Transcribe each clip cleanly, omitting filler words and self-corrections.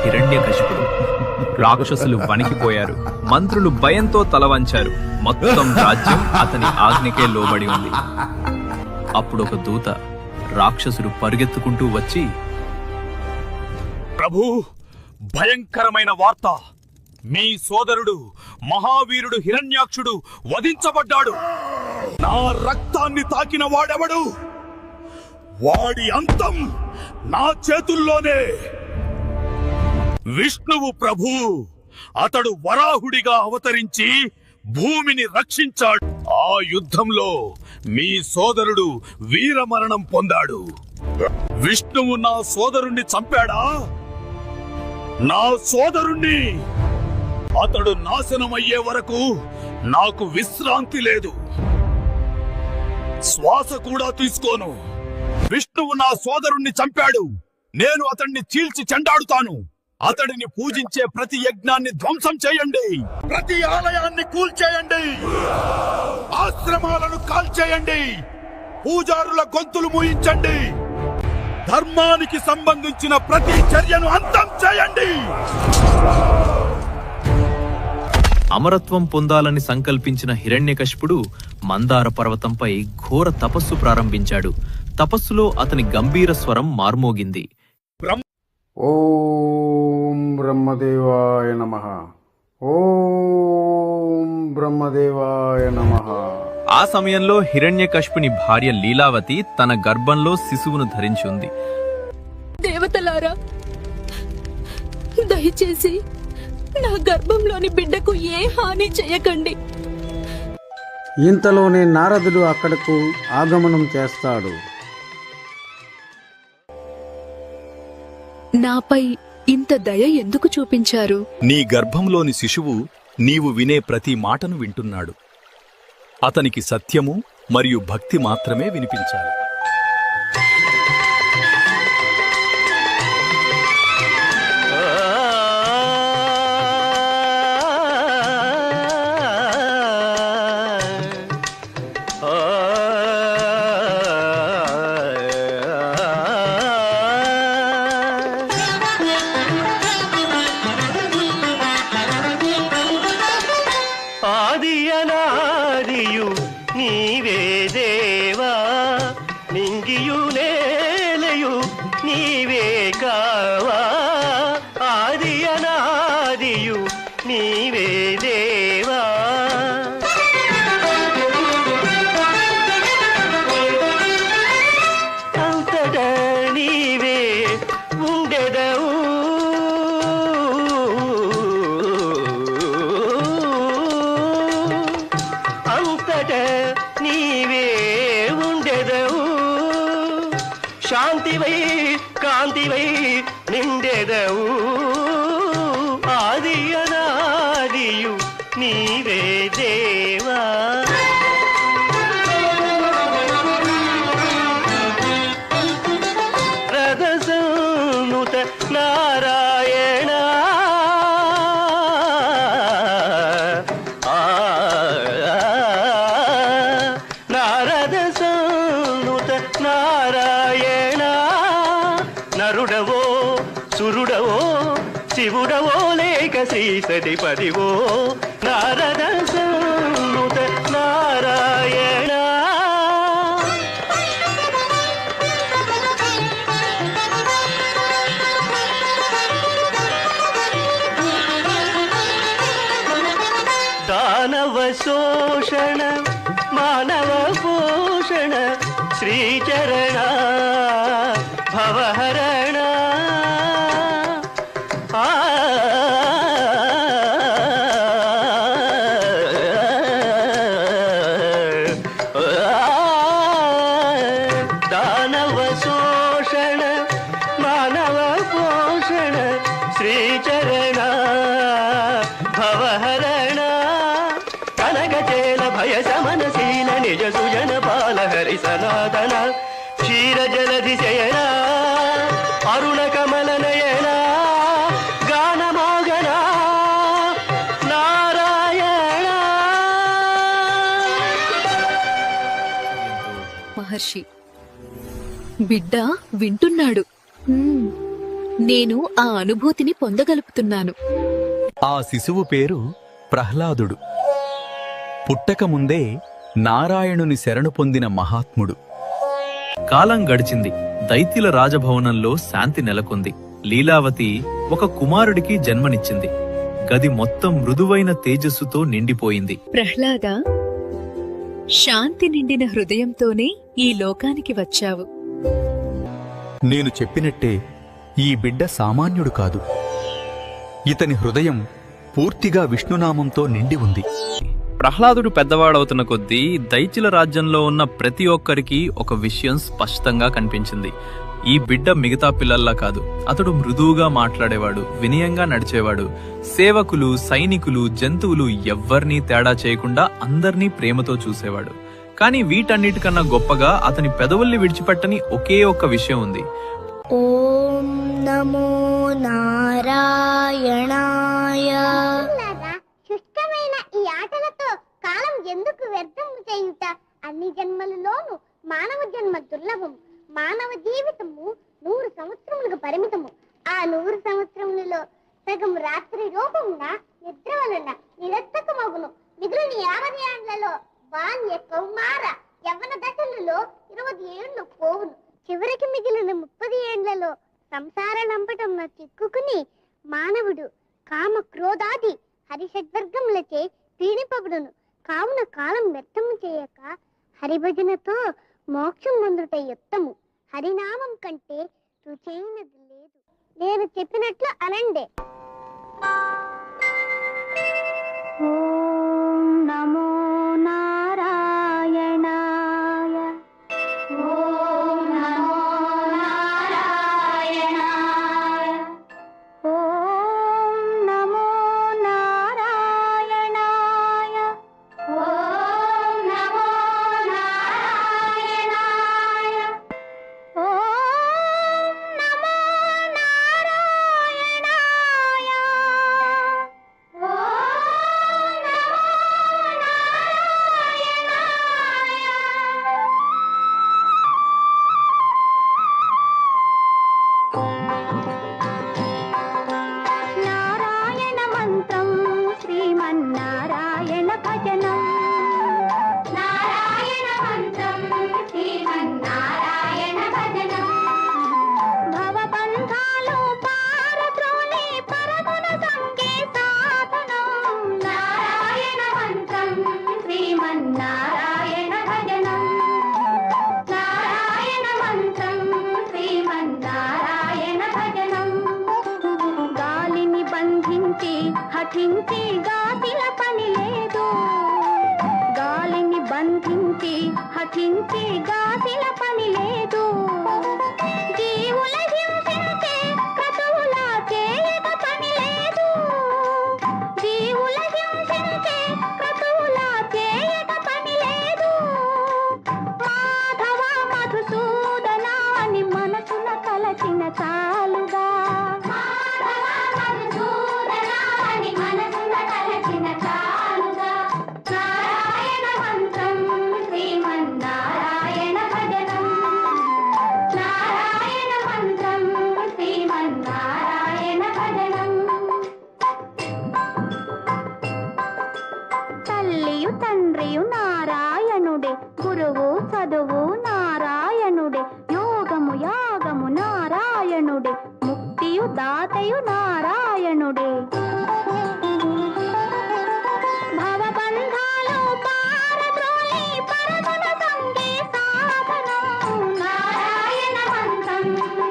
హిరణ్యకశిపుడు. రాక్షసులు వణికిపోయారు. మంత్రులు భయంతో తలవంచారు. మొత్తం రాజ్యం అతని ఆజ్ఞకే లోబడి ఉంది. అప్పుడు ఒక దూత రాక్షసుడు పరుగెత్తుకుంటూ వచ్చి, ప్రభు, భయంకరమైన వార్త! మీ సోదరుడు మహావీరుడు హిరణ్యాక్షుడు వధించబడ్డాడు. నా రక్తాన్ని తాకిన వాడెవడు? వాడి అంతం నా చేతుల్లోనే. విష్ణువు ప్రభు, అతడు వరాహుడిగా అవతరించి భూమిని రక్షించాడు. ఆ యుద్ధంలో మీ సోదరుడు వీరమరణం పొందాడు. విష్ణువు నా సోదరుణ్ణి చంపాడా? నా సోదరుణ్ణి! అతడు నాశనమయ్యే వరకు నాకు విశ్రాంతి లేదు. శ్వాస కూడా తీసుకోను. విష్ణువు నా సోదరుణ్ణి చంపాడు. నేను అతన్ని చీల్చి చెండాడుతాను. అతడిని పూజించే ప్రతి యజ్ఞాన్ని ధ్వంసం చేయండి. ప్రతి ఆలయాన్ని కూల్చేయండి. ఆశ్రమాలను కాల్చేయండి. పూజారుల గొంతులు మూయించండి. ధర్మానికి సంబంధించిన ప్రతి చర్యను అంతం చేయండి. అమరత్వం పొందాలని సంకల్పించిన హిరణ్యకశిపుడు మందార పర్వతంపై ఘోర తపస్సు ప్రారంభించాడు. తపస్సులో అతని గంభీర స్వరం మార్మోగింది. ఓం బ్రహ్మదేవాయ నమః. ఓం బ్రహ్మదేవాయ నమః. ఆ సమయంలో హిరణ్యకశిపుని భార్య లీలావతి తన గర్భంలో శిశువును ధరించి ఉంది. దేవతలారా, దయచేసి నా గర్భంలోని బిడ్డకు ఏ హాని చేయకండి. ఇంతలోనే నారదుడు అక్కడకు ఆగమనం చేస్తాడు. నాపై ఇంత దయ ఎందుకు చూపించారు? నీ గర్భంలోని శిశువు నీవు వినే ప్రతి మాటను వింటున్నాడు. అతనికి సత్యము మరియు భక్తి మాత్రమే వినిపించాలి. ఆదియనాదియు నీవే దేవా, నింగియు నేలయు నీవే కావా. ఆదియనాదియు నీవే దేవా. అంతట నీవే ఉండెదవు. నీవే ఉండెదవు. శాంతివై కాంతివై నిండెదవు. ఆది అనాదియు నీవే దేవా. రథసనుత నారాయణ, నారాయణ. నరుడవో సురుడవో శివుడవో లేక శ్రీ సతిపదివో. నారద సన్నుత నారాయణ. దానవ శోషణ మానవ పోషణ శ్రీచరణ భవహరణ. దానవ శోషణ మానవ పోషణ శ్రీచరణ భవహరణ. కనగచేల భయ సమనశీల నిజ సుజన పాల హరి సనాతన. క్షీర జలధి శయన అరుణ కమల నయన. గానమోగన నారాయణ. మహర్షి, బిడ్డ వింటున్నాడు. నేను ఆ అనుభూతిని పొందగలుగుతున్నాను. ఆ శిశువు పేరు ప్రహ్లాదుడు. పుట్టకముందే నారాయణుని శరణు పొందిన మహాత్ముడు. కాలం గడిచింది. దైత్యుల రాజభవనంలో శాంతి నెలకొంది. లీలావతి ఒక కుమారుడికి జన్మనిచ్చింది. గది మొత్తం మృదువైన తేజస్సుతో నిండిపోయింది. ప్రహ్లాద, శాంతి నిండిన హృదయంతోనే ఈ లోకానికి వచ్చావు. నేను చెప్పినట్టే ఈ బిడ్డ సామాన్యుడు కాదు. ఇతని హృదయం పూర్తిగా విష్ణునామంతో నిండి ఉంది. ప్రహ్లాదుడు పెద్దవాడవుతున్న కొద్దీ దైత్యుల రాజ్యంలో ఉన్న ప్రతి ఒక్కరికి ఒక విషయం స్పష్టంగా కనిపించింది. ఈ బిడ్డ మిగతా పిల్లల్లా కాదు. అతడు మృదువుగా మాట్లాడేవాడు, వినయంగా నడిచేవాడు. సేవకులు, సైనికులు, జంతువులు ఎవ్వర్నీ తేడా చేయకుండా అందర్నీ ప్రేమతో చూసేవాడు. కానీ వీటన్నిటికన్నా గొప్పగా అతని పెదవుల్ని విడిచిపెట్టని ఒకే ఒక్క విషయం ఉంది. ఓం నమో నారాయణాయ. శుష్కమైన ఈ ఆటలతో కాలం ఎందుకు వ్యర్థం చేయుట? అన్ని జన్మలలోనూ మానవ జన్మ దుర్లభం. మానవ జీవితము 100 సంవత్సరములకు పరిమితము. ఆ 100 సంవత్సరములలో సగం రాత్రి రూపమున నిద్ర వలన నిరర్థకమగును. మిగిలిన 50 ఏండ్లలో బాల్య, కౌమార, యవ్వన దశలలో 20 ఏళ్లు పోవును. చివరికి మిగిలిన 30 ఏండ్లలో సంసార లంపటంలో చిక్కుకుని మానవుడు కామ, క్రోధాది హరిషడ్వర్గములచే పీడిపబడును. కావున కాలం వ్యర్థము చేయక హరిభజనతో మోక్షం పొందుట యుత్తము. హరినామం కంటే రుచైనది లేదు. నేను చెప్పినట్లు అనండి. ఓం నమో నారాయణాయ. ఓం నమో నారాయణాయ. ఓం నమో నారాయణాయ. ఓం నమో నారాయణాయ. ఓం నమో నారాయణాయ. ఓం నమో నారాయణ మంత్రం శ్రీమన్నారాయణ భజనం. నారాయణ మంత్రం శ్రీమన్నారాయణ భజనం. భవబంధాలు పారద్రోలి పరగుణ సంగే సాధనం. నారాయణ మంత్రం శ్రీమన్నారాయణ భజనం. నారాయణ మంత్రం శ్రీమన్నారాయణ భజనం. గాలిని బంధించి హఠించి గాసిల పని లేదు. గాలిని బంధించి హఠించి గాసిల పని లేదు. జీవుల హింసించే క్రతువుల చేయక పని లేదు. జీవుల హింసించే క్రతువుల చేయక పని లేదు. మాధవ మధుసూదన అని మనసున తలచిన చాలుగా. మాధవ మధుసూదన అని మనసున తలచిన చాలుగా. నారాయణ మంత్రం శ్రీమన్నారాయణ భజనం. నారాయణ మంత్రం శ్రీమన్నారాయణ భజనం. తల్లియు తండ్రియు నారాయణుడే. గురువు చదువు నారాయణుడే. యోగము యాగము నారాయణుడే. ముక్తియు దాతయు నారాయణుడే. భవబంధాలు పారద్రోలి పరగుణ సంగే సాధనం. నారాయణ మంత్రం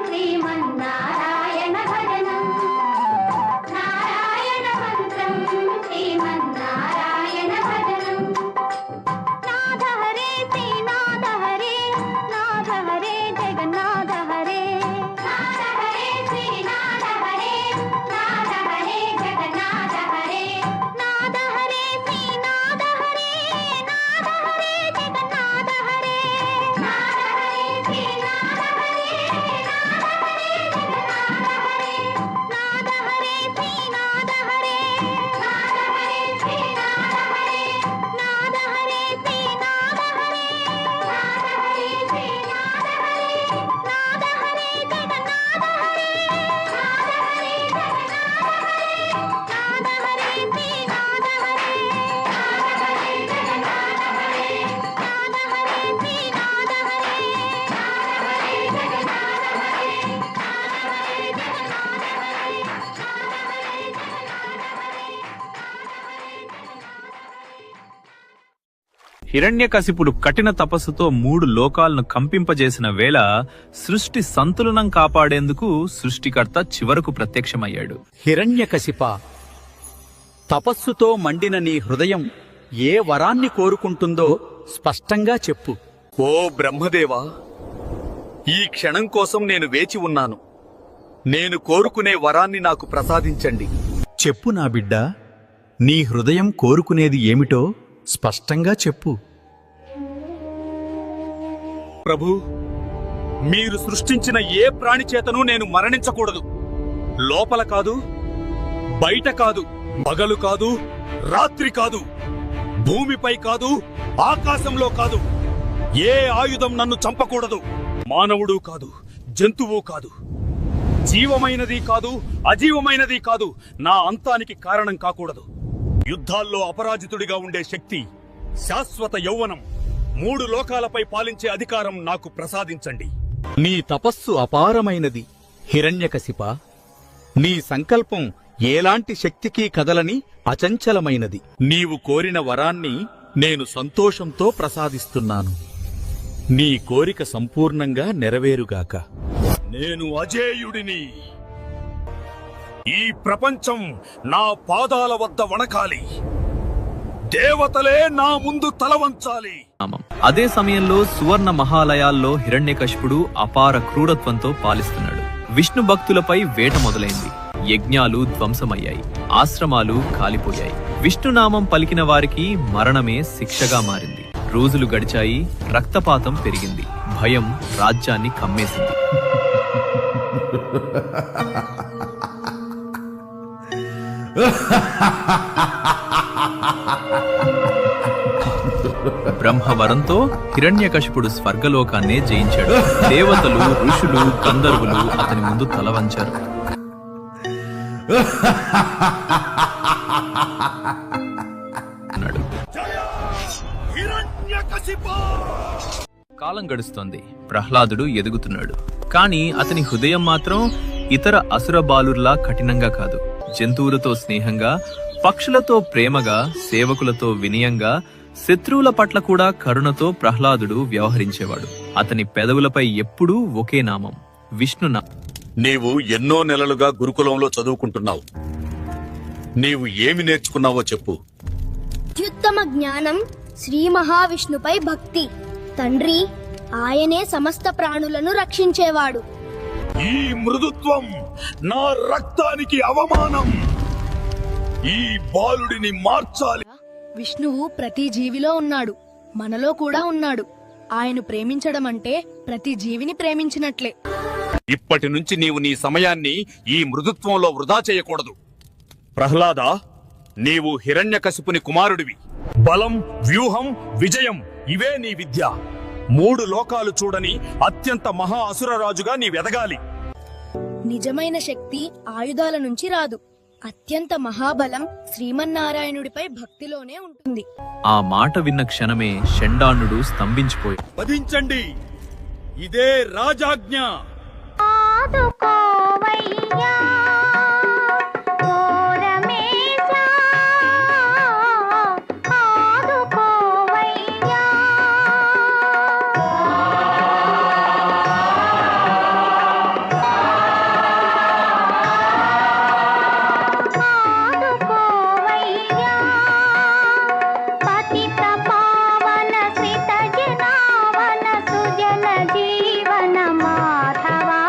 శ్రీమన్నారాయణ భజనం. నారాయణ మంత్రం శ్రీమన్నారాయణ భజనం. నాథ హరే శ్రీనాథ హరే. నాథ హరే జగన్నాథ హరే. నాథ హరే శ్రీనాథ హరే. నాథ హరే జగన్నాథ హిరణ్యకశిపుడు కఠిన తపస్సుతో 3 లోకాలను కంపింపజేసిన వేళ సృష్టి సంతులనం కాపాడేందుకు సృష్టికర్త చివరకు ప్రత్యక్షమయ్యాడు. హిరణ్యకశిప, తపస్సుతో మండిన నీ హృదయం ఏ వరాన్ని కోరుకుంటుందో స్పష్టంగా చెప్పు. ఓ బ్రహ్మదేవా, ఈ క్షణం కోసం నేను వేచి ఉన్నాను. నేను కోరుకునే వరాన్ని నాకు ప్రసాదించండి. చెప్పు నా బిడ్డ, నీ హృదయం కోరుకునేది ఏమిటో స్పష్టంగా చెప్పు. ప్రభు, మీరు సృష్టించిన ఏ ప్రాణి చేతను నేను మరణించకూడదు. లోపల కాదు, బయట కాదు, పగలు కాదు, రాత్రి కాదు, భూమిపై కాదు, ఆకాశంలో కాదు. ఏ ఆయుధం నన్ను చంపకూడదు. మానవుడు కాదు, జంతువు కాదు, జీవమైనది కాదు, అజీవమైనది కాదు, నా అంతానికి కారణం కాకూడదు. యుద్ధాల్లో అపరాజితుడిగా ఉండే శక్తి, శాశ్వత యౌవనం, 3 లోకాలపై పాలించే అధికారం నాకు ప్రసాదించండి. నీ తపస్సు అపారమైనది హిరణ్యకశిప. నీ సంకల్పం ఏలాంటి శక్తికి కదలని అచంచలమైనది. నీవు కోరిన వరాన్ని నేను సంతోషంతో ప్రసాదిస్తున్నాను. నీ కోరిక సంపూర్ణంగా నెరవేరుగాక. నేను అజేయుడిని. ఈ ప్రపంచం నా పాదాల వద్ద వణకాలి. దేవతలే నా ముందు తలవంచాలి. అదే సమయంలో సువర్ణ మహాలయాల్లో హిరణ్యకశిపుడు అపార క్రూరత్వంతో పాలిస్తున్నాడు. విష్ణు భక్తులపై వేట మొదలైంది. యజ్ఞాలు ధ్వంసమయ్యాయి, ఆశ్రమాలు కాలిపోయాయి. విష్ణునామం పలికిన వారికి మరణమే శిక్షగా మారింది. రోజులు గడిచాయి, రక్తపాతం పెరిగింది, భయం రాజ్యాన్ని కమ్మేసింది. బ్రహ్మవరంతో హిరణ్యకశిపుడు స్వర్గలోకాన్నే జయించాడు. దేవతలు, ఋషులు, గంధర్వులు అతని ముందు తలవంచారు. కాలం గడుస్తోంది. ప్రహ్లాదుడు ఎదుగుతున్నాడు. కాని అతని హృదయం మాత్రం ఇతర అసుర బాలుర్లా కఠినంగా కాదు. జంతువులతో స్నేహంగా, పక్షులతో ప్రేమగా, సేవకులతో వినయంగా, శత్రువుల పట్ల కూడా కరుణతో ప్రహ్లాదుడు వ్యవహరించేవాడు. అతని పెదవులపై ఎప్పుడూ ఒకే నామం, విష్ణునామం. నీవు ఎన్నో నెలలుగా గురుకులంలో చదువుకుంటున్నావు. నీవు ఏమి నేర్చుకున్నావో చెప్పు. అత్యుత్తమ జ్ఞానం, శ్రీ మహావిష్ణుపై భక్తి. తండ్రి, ఆయనే సమస్త ప్రాణులను రక్షించేవాడు. ఈ మృదుత్వం నా రక్తానికి అవమానం. ఈ బాలుడిని మార్చాలి. విష్ణువు ప్రతి జీవిలో ఉన్నాడు, మనలో కూడా ఉన్నాడు. ఆయన ప్రేమించడం అంటే ప్రతి జీవిని ప్రేమించినట్లే. ఇప్పటి నుంచి నీవు నీ సమయాన్ని ఈ మృదుత్వంలో వృధా చేయకూడదు. ప్రహ్లాద, నీవు హిరణ్యకశిపుని కుమారుడివి. బలం, వ్యూహం, విజయం ఇవే నీ విద్య. 3 లోకాలు చూడని అత్యంత మహా అసురరాజుగా నీవెదగాలి. నిజమైన శక్తి ఆయుధాల నుంచి రాదు. అత్యంత మహాబలం శ్రీమన్నారాయణుడిపై భక్తిలోనే ఉంటుంది. ఆ మాట విన్న క్షణమే షండానుడు స్తంభించిపోయాడు. వధించండి, ఇదే రాజాజ్ఞ. ఆదుకోవయ్యా ఓ రమేశ, ఆదుకోవయ్యా. ఆదుకోవయ్యా పతిత పావన శ్రిత జనావన సుజల జీవన మాధవా.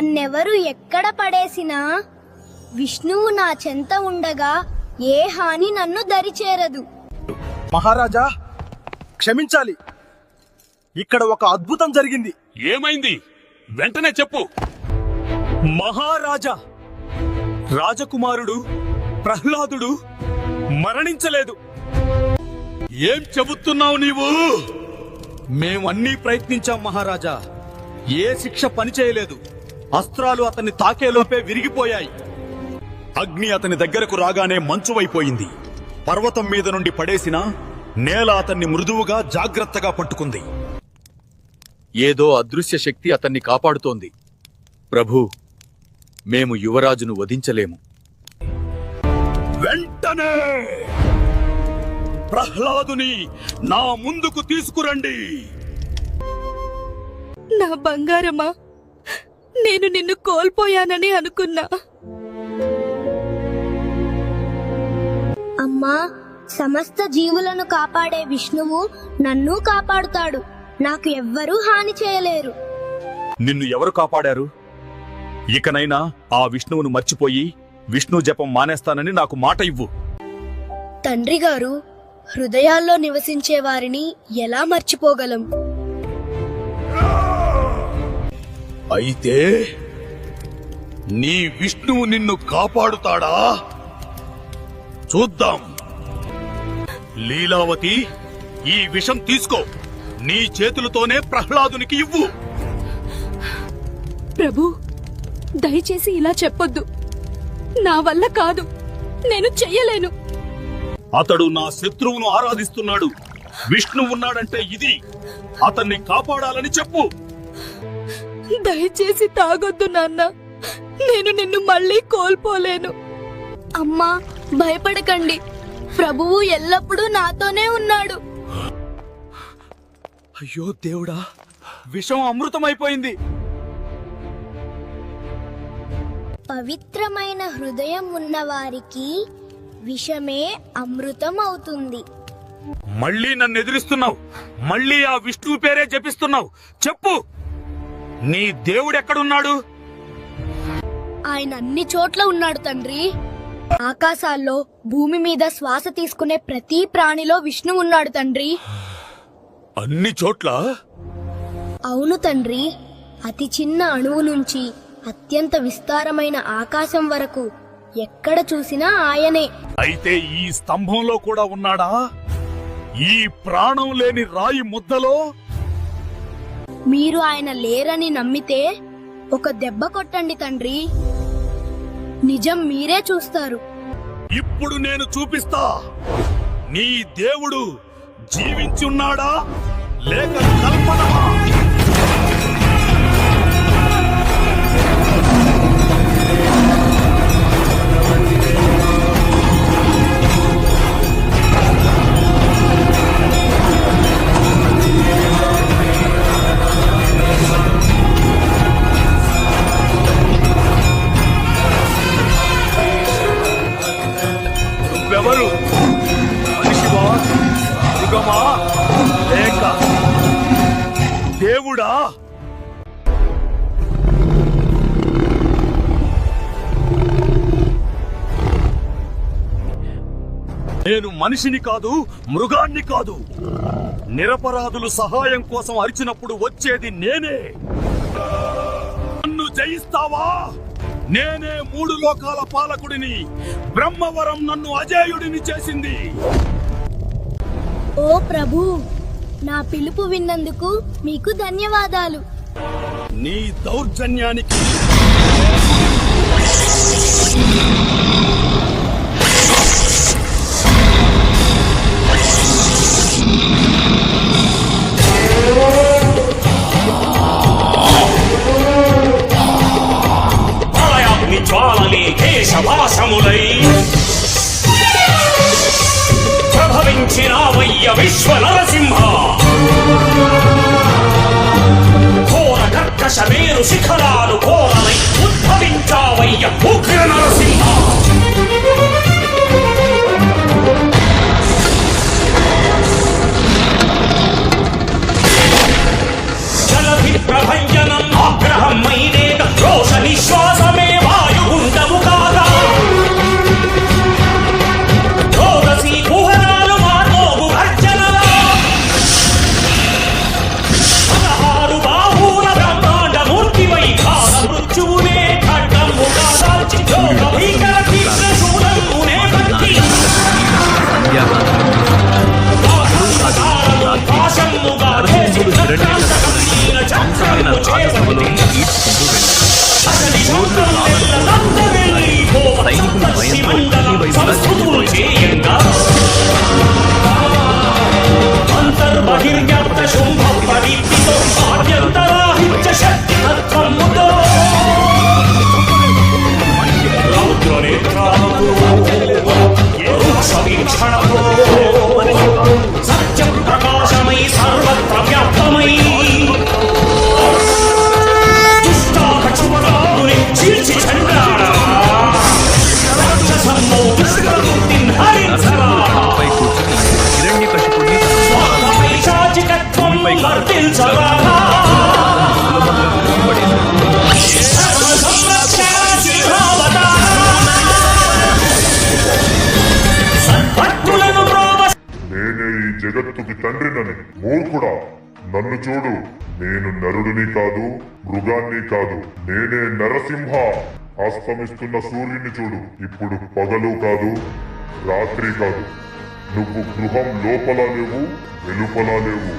నన్నెవరు ఎక్కడ పడేసినా విష్ణువు నా చెంత ఉండగా ఏ హాని నన్ను దరిచేరదు. మహారాజా క్షమించాలి, ఇక్కడ ఒక అద్భుతం జరిగింది. ఏమైంది? వెంటనే చెప్పు. మహారాజా, రాజకుమారుడు ప్రహ్లాదుడు మరణించలేదు. ఏం చెబుతున్నావు నీవు? మేమన్నీ ప్రయత్నించాం మహారాజా, ఏ శిక్ష పనిచేయలేదు. అస్త్రాలు అతన్ని తాకేలోపే విరిగిపోయాయి. అగ్ని అతని దగ్గరకు రాగానే మంచువైపోయింది. పర్వతం మీద నుండి పడేసిన నేల అతన్ని మృదువుగా జాగ్రత్తగా పట్టుకుంది. ఏదో అదృశ్య శక్తి అతన్ని కాపాడుతోంది. ప్రభూ, మేము యువరాజును వధించలేము. వెంటనే ప్రహ్లాదుని నా ముందుకు తీసుకురండి. నా బంగారమా, నేను నిన్ను కోల్పోయానని అనుకున్నా. అమ్మా, సమస్త జీవులను కాపాడే విష్ణువు నన్ను కాపాడుతాడు. నాకు ఎవ్వరూ హాని చేయలేరు. నిన్ను ఎవరు కాపాడారు? ఇకనైనా ఆ విష్ణువును మర్చిపోయి విష్ణు జపం మానేస్తానని నాకు మాట ఇవ్వు. తండ్రి గారు, హృదయాల్లో నివసించే వారిని ఎలా మర్చిపోగలం? అయితే నీ విష్ణువు నిన్ను కాపాడుతాడా? చూద్దాం. లీలావతి, ఈ విషం తీసుకో. నీ చేతులతోనే ప్రహ్లాదునికి ఇవ్వు. ప్రభు, దయచేసి ఇలా చెప్పొద్దు. నా వల్ల కాదు, నేను చెయ్యలేను. అతడు నా శత్రువును ఆరాధిస్తున్నాడు. విష్ణు ఉన్నాడంటే ఇది. అతన్ని కాపాడాలని చెప్పు. దయచేసి తాగొద్దు నాన్న, నేను నిన్ను మళ్ళీ కోల్పోలేను. అమ్మా, భయపడకండి, ప్రభువు ఎల్లప్పుడూ నాతోనే ఉన్నాడు. అయ్యో దేవుడా, విషం అమృతమైపోయింది. పవిత్రమైన హృదయం ఉన్నవారికి విషమే అమృతం అవుతుంది. మళ్ళీ నన్ను ఎదిరిస్తున్నావు. మళ్ళీ ఆ విష్ణువు పేరే జపిస్తున్నావు. చెప్పు, నీ దేవుడెక్కడున్నాడు? ఆయన అన్ని చోట్ల ఉన్నాడు తండ్రి. ఆకాశాల్లో, భూమి మీద శ్వాస తీసుకునే ప్రతి ప్రాణిలో విష్ణు ఉన్నాడు తండ్రి. అన్ని చోట్ల? అవును తండ్రి, అతి చిన్న అణువు నుంచి అత్యంత విస్తారమైన ఆకాశం వరకు ఎక్కడ చూసినా ఆయనే. అయితే ఈ స్తంభంలో కూడా ఉన్నాడా? ఈ ప్రాణం లేని రాయి ముద్దలో? మీరు ఆయన లేరని నమ్మితే ఒక దెబ్బ కొట్టండి తండ్రి, నిజం మీరే చూస్తారు. ఇప్పుడు నేను చూపిస్తా. నీ దేవుడు జీవించి ఉన్నాడా లేక కల్పనమా? నువ్వెవరు? మనిషివా, మృగమా, లేక దేవుడా? నేను మనిషిని కాదు, మృగాన్ని కాదు. నిరపరాధులు సహాయం కోసం అరిచినప్పుడు వచ్చేది నేనే. నన్ను జయిస్తావా? నేనే 3 లోకాల పాలకుడిని. బ్రహ్మవరం నన్ను అజేయుడిని చేసింది. ఓ ప్రభు, నా పిలుపు విన్నందుకు మీకు ధన్యవాదాలు. నీ దౌర్జన్యానికి జ్వాలలే కేశవాసములై ప్రభవించినావయ్య విశ్వ నరసింహ. ఘోర కర్కశ మేరు శిఖరాలు ఘోరమై ఉద్భవించావయ్య ఉగ్ర నరసింహ. జలధి ప్రభంజనం ఆగ్రహం మైనేక రోష సమర్థించరారా సర్వ సంరక్షణ సింహావతార సద్భక్తులను ప్రోవ నేనే ఈ జగత్తుకి తండ్రినని మూర్ఖుడా, నన్ను చూడు. నేను నరుడిని కాదు, మృగాన్ని కాదు. నేనే నరసింహ. అస్తమిస్తున్న సూర్యుని చూడు. ఇప్పుడు పగలు కాదు, రాత్రి కాదు. నువ్వు గృహం లోపల లేవు, వెలుపల లేవు.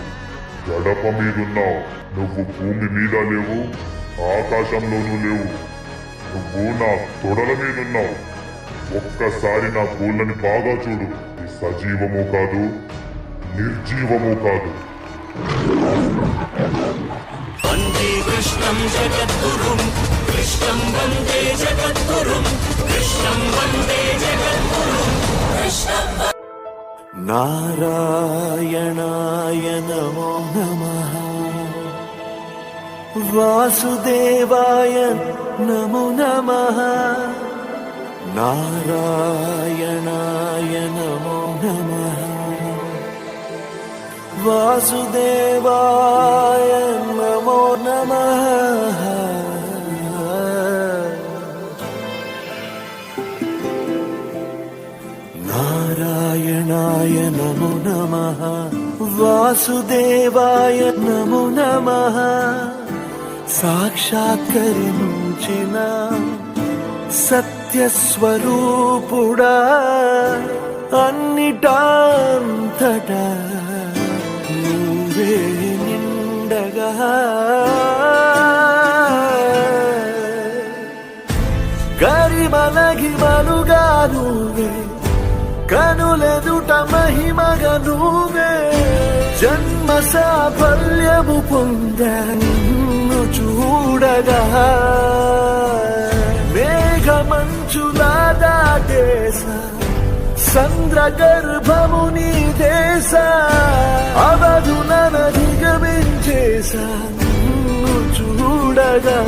గడప మీదున్నావు. నువ్వు భూమి మీద లేవు, ఆకాశంలోనూ లేవు. నువ్వు నా తొడల మీదున్నావు. ఒక్కసారి నా గోళ్ళని బాగా చూడు. ఇది సజీవము కాదు, నిర్జీవము కాదు. వందే కృష్ణం జగద్గురుం కృష్ణం వందే జగద్గురుం కృష్ణం వందే జగద్గురుం నారాయణాయ నమో నమః వాసుదేవాయ నమో నమః నారాయణాయ నమో నమః వాసుదేవాయ నమో నమః నారాయణాయ నమో నమః వాసుదేవాయ నమో నమః సాక్షాత్కరించిన సత్యస్వరూపుడా అన్నిటాంతటా నువ్వే నిండగా గరిమలగిమలుగా నువ్వే కనులెదుట మహిమగా నువ్వే జన్మ సాఫల్యము పొందను చూడగా మేఘమంచులా దాటేస సంద్ర గర్భము నీ దేశ అవధులను దిగమించేసా చూడగా